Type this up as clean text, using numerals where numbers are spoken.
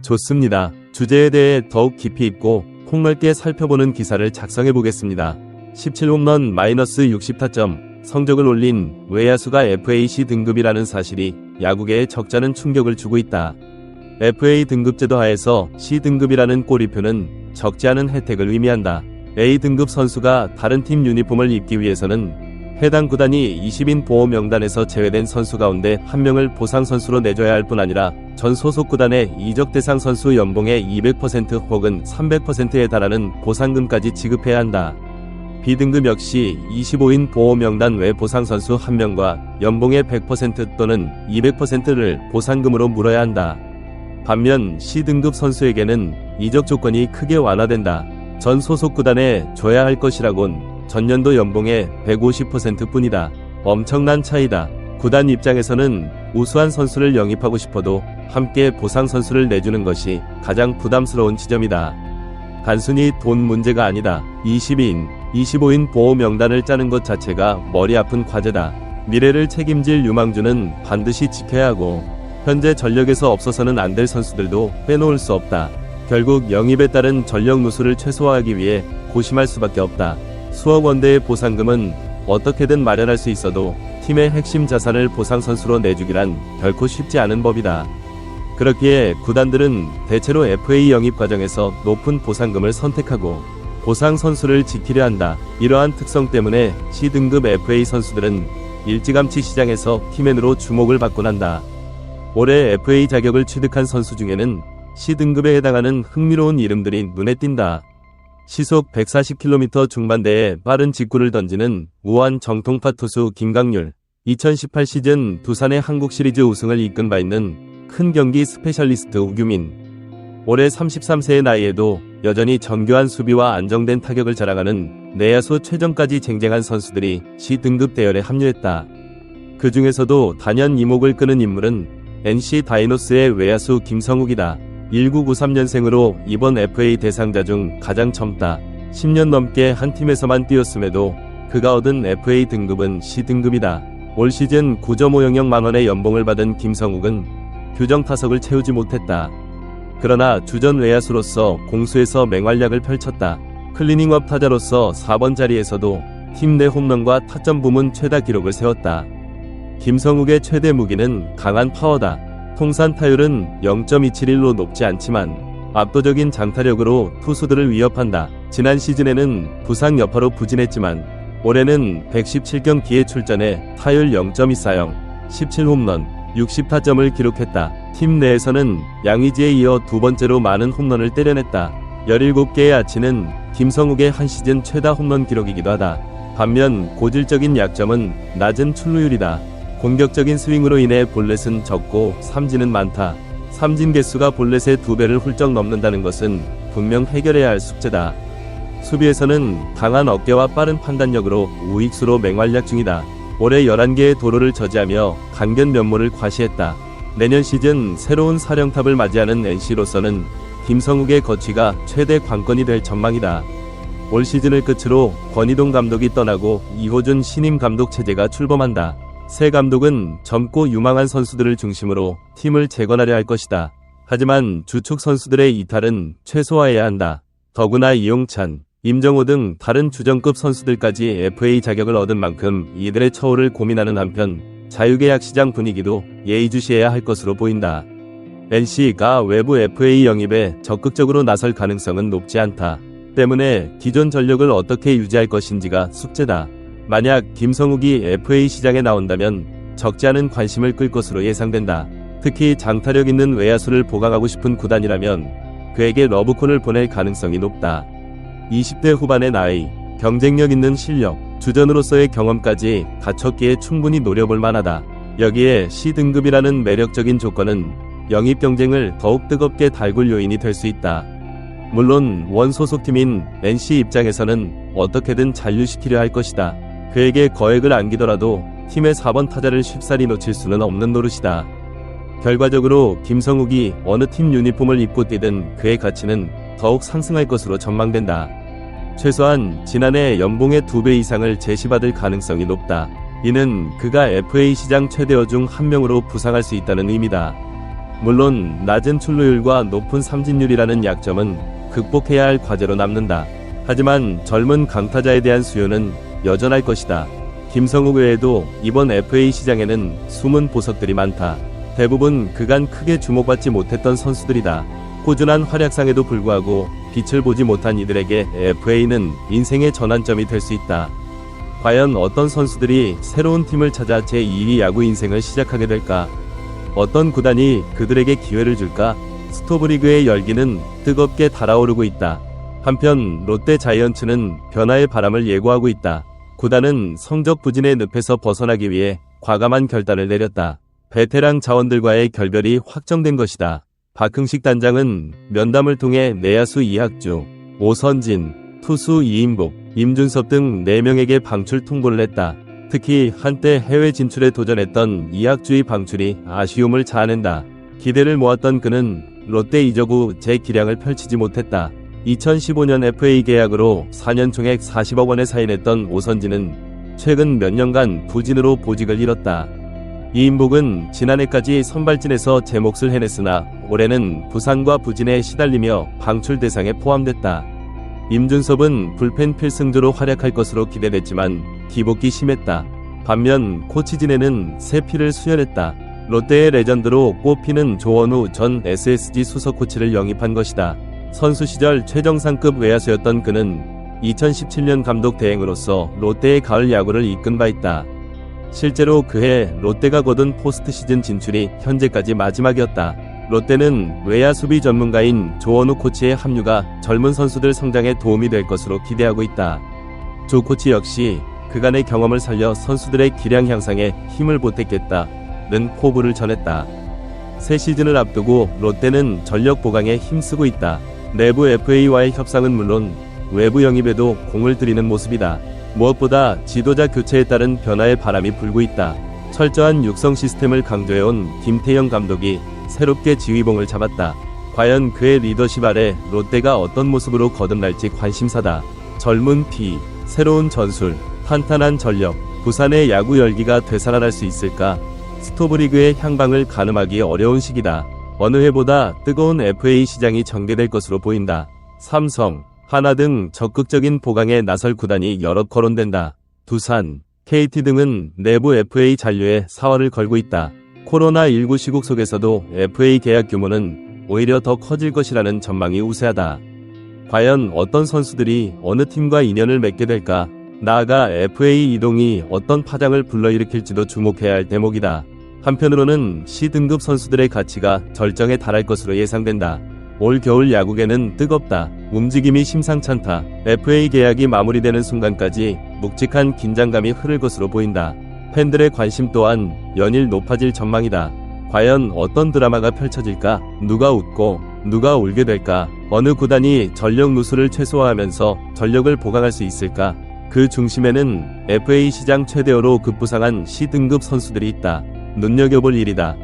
좋습니다. 주제에 대해 더욱 깊이 있고 폭넓게 살펴보는 기사를 작성해 보겠습니다. 17홈런 -60타점 성적을 올린 외야수가 FA C등급이라는 사실이 야구계에 적잖은 충격을 주고 있다. FA 등급제도 하에서 C등급이라는 꼬리표는 적지 않은 혜택을 의미한다. A등급 선수가 다른 팀 유니폼을 입기 위해서는 해당 구단이 20인 보호 명단에서 제외된 선수 가운데 한 명을 보상 선수로 내줘야 할 뿐 아니라 전 소속 구단의 이적 대상 선수 연봉의 200% 혹은 300%에 달하는 보상금까지 지급해야 한다. B등급 역시 25인 보호 명단 외 보상 선수 한 명과 연봉의 100% 또는 200%를 보상금으로 물어야 한다. 반면 C등급 선수에게는 이적 조건이 크게 완화된다. 전 소속 구단에 줘야 할 것이라곤 전년도 연봉의 150% 뿐이다. 엄청난 차이다. 구단 입장에서는 우수한 선수를 영입하고 싶어도 함께 보상 선수를 내주는 것이 가장 부담스러운 지점이다. 단순히 돈 문제가 아니다. 20인, 25인 보호 명단을 짜는 것 자체가 머리 아픈 과제다. 미래를 책임질 유망주는 반드시 지켜야 하고 현재 전력에서 없어서는 안 될 선수들도 빼놓을 수 없다. 결국 영입에 따른 전력 누수를 최소화하기 위해 고심할 수밖에 없다. 수억 원대의 보상금은 어떻게든 마련할 수 있어도 팀의 핵심 자산을 보상 선수로 내주기란 결코 쉽지 않은 법이다. 그렇기에 구단들은 대체로 FA 영입 과정에서 높은 보상금을 선택하고 보상 선수를 지키려 한다. 이러한 특성 때문에 C등급 FA 선수들은 일찌감치 시장에서 키맨으로 주목을 받곤 한다. 올해 FA 자격을 취득한 선수 중에는 C등급에 해당하는 흥미로운 이름들이 눈에 띈다. 시속 140km 중반대에 빠른 직구를 던지는 우한 정통파 투수 김강률, 2018 시즌 두산의 한국 시리즈 우승을 이끈 바 있는 큰 경기 스페셜리스트 우규민, 올해 33세의 나이에도 여전히 정교한 수비와 안정된 타격을 자랑하는 내야수 최정까지 쟁쟁한 선수들이 C등급 대열에 합류했다. 그 중에서도 단연 이목을 끄는 인물은 NC 다이노스의 외야수 김성욱이다. 1993년생으로 이번 FA 대상자 중 가장 젊다. 10년 넘게 한 팀에서만 뛰었음에도 그가 얻은 FA 등급은 C등급이다. 올 시즌 9.500만 원의 연봉을 받은 김성욱은 규정 타석을 채우지 못했다. 그러나 주전 외야수로서 공수에서 맹활약을 펼쳤다. 클리닝업 타자로서 4번 자리에서도 팀 내 홈런과 타점 부문 최다 기록을 세웠다. 김성욱의 최대 무기는 강한 파워다. 통산 타율은 0.271로 높지 않지만 압도적인 장타력으로 투수들을 위협한다. 지난 시즌에는 부상 여파로 부진했지만 올해는 117경기에 출전해 타율 0.240, 17홈런, 60타점을 기록했다. 팀 내에서는 양의지에 이어 두 번째로 많은 홈런을 때려냈다. 17개의 아치는 김성욱의 한 시즌 최다 홈런 기록이기도 하다. 반면 고질적인 약점은 낮은 출루율이다. 공격적인 스윙으로 인해 볼넷은 적고 삼진은 많다. 삼진 개수가 볼넷의 2배를 훌쩍 넘는다는 것은 분명 해결해야 할 숙제다. 수비에서는 강한 어깨와 빠른 판단력으로 우익수로 맹활약 중이다. 올해 11개의 도루를 저지하며 강견 면모를 과시했다. 내년 시즌 새로운 사령탑을 맞이하는 NC로서는 김성욱의 거취가 최대 관건이 될 전망이다. 올 시즌을 끝으로 권희동 감독이 떠나고 이호준 신임 감독 체제가 출범한다. 새 감독은 젊고 유망한 선수들을 중심으로 팀을 재건하려 할 것이다. 하지만 주축 선수들의 이탈은 최소화해야 한다. 더구나 이용찬, 임정호 등 다른 주전급 선수들까지 FA 자격을 얻은 만큼 이들의 처우를 고민하는 한편 자유계약 시장 분위기도 예의주시해야 할 것으로 보인다. NC가 외부 FA 영입에 적극적으로 나설 가능성은 높지 않다. 때문에 기존 전력을 어떻게 유지할 것인지가 숙제다. 만약 김성욱이 FA 시장에 나온다면 적지 않은 관심을 끌 것으로 예상된다. 특히 장타력 있는 외야수를 보강하고 싶은 구단이라면 그에게 러브콜을 보낼 가능성이 높다. 20대 후반의 나이, 경쟁력 있는 실력, 주전으로서의 경험까지 갖췄기에 충분히 노려볼 만하다. 여기에 C등급이라는 매력적인 조건은 영입 경쟁을 더욱 뜨겁게 달굴 요인이 될 수 있다. 물론 원 소속팀인 NC 입장에서는 어떻게든 잔류시키려 할 것이다. 그에게 거액을 안기더라도 팀의 4번 타자를 쉽사리 놓칠 수는 없는 노릇이다. 결과적으로 김성욱이 어느 팀 유니폼을 입고 뛰든 그의 가치는 더욱 상승할 것으로 전망된다. 최소한 지난해 연봉의 2배 이상을 제시받을 가능성이 높다. 이는 그가 FA 시장 최대어 중 한 명으로 부상할 수 있다는 의미다. 물론 낮은 출루율과 높은 삼진율이라는 약점은 극복해야 할 과제로 남는다. 하지만 젊은 강타자에 대한 수요는 여전할 것이다. 김성욱 외에도 이번 FA 시장에는 숨은 보석들이 많다. 대부분 그간 크게 주목받지 못했던 선수들이다. 꾸준한 활약상에도 불구하고 빛을 보지 못한 이들에게 FA는 인생의 전환점이 될 수 있다. 과연 어떤 선수들이 새로운 팀을 찾아 제2의 야구 인생을 시작하게 될까? 어떤 구단이 그들에게 기회를 줄까? 스토브리그의 열기는 뜨겁게 달아오르고 있다. 한편 롯데 자이언츠는 변화의 바람을 예고하고 있다. 구단은 성적 부진의 늪에서 벗어나기 위해 과감한 결단을 내렸다. 베테랑 자원들과의 결별이 확정된 것이다. 박흥식 단장은 면담을 통해 내야수 이학주, 오선진, 투수 이인복, 임준섭 등 4명에게 방출 통보를 했다. 특히 한때 해외 진출에 도전했던 이학주의 방출이 아쉬움을 자아낸다. 기대를 모았던 그는 롯데 이적 후 재기량을 펼치지 못했다. 2015년 FA 계약으로 4년 총액 40억 원에 사인했던 오선진은 최근 몇 년간 부진으로 보직을 잃었다. 이인복은 지난해까지 선발진에서 제 몫을 해냈으나 올해는 부상과 부진에 시달리며 방출 대상에 포함됐다. 임준섭은 불펜 필승조로 활약할 것으로 기대됐지만 기복이 심했다. 반면 코치진에는 새 피를 수혈했다. 롯데의 레전드로 꼽히는 조원우 전 SSG 수석 코치를 영입한 것이다. 선수 시절 최정상급 외야수였던 그는 2017년 감독 대행으로서 롯데의 가을 야구를 이끈 바 있다. 실제로 그해 롯데가 거둔 포스트 시즌 진출이 현재까지 마지막이었다. 롯데는 외야 수비 전문가인 조원우 코치의 합류가 젊은 선수들 성장에 도움이 될 것으로 기대하고 있다. 조 코치 역시 그간의 경험을 살려 선수들의 기량 향상에 힘을 보탰겠다는 포부를 전했다. 새 시즌을 앞두고 롯데는 전력 보강에 힘쓰고 있다. 내부 FA와의 협상은 물론 외부 영입에도 공을 들이는 모습이다. 무엇보다 지도자 교체에 따른 변화의 바람이 불고 있다. 철저한 육성 시스템을 강조해온 김태형 감독이 새롭게 지휘봉을 잡았다. 과연 그의 리더십 아래 롯데가 어떤 모습으로 거듭날지 관심사다. 젊은 피, 새로운 전술, 탄탄한 전력, 부산의 야구 열기가 되살아날 수 있을까? 스토브리그의 향방을 가늠하기 어려운 시기다. 어느 해보다 뜨거운 FA 시장이 전개될 것으로 보인다. 삼성, 하나 등 적극적인 보강에 나설 구단이 여럿 거론된다. 두산, KT 등은 내부 FA 잔류에 사활을 걸고 있다. 코로나19 시국 속에서도 FA 계약 규모는 오히려 더 커질 것이라는 전망이 우세하다. 과연 어떤 선수들이 어느 팀과 인연을 맺게 될까? 나아가 FA 이동이 어떤 파장을 불러일으킬지도 주목해야 할 대목이다. 한편으로는 C등급 선수들의 가치가 절정에 달할 것으로 예상된다. 올 겨울 야구계는 뜨겁다. 움직임이 심상찮다. FA 계약이 마무리되는 순간까지 묵직한 긴장감이 흐를 것으로 보인다. 팬들의 관심 또한 연일 높아질 전망이다. 과연 어떤 드라마가 펼쳐질까? 누가 웃고 누가 울게 될까? 어느 구단이 전력 누수를 최소화하면서 전력을 보강할 수 있을까? 그 중심에는 FA 시장 최대어로 급부상한 C등급 선수들이 있다. 눈여겨볼 일이다.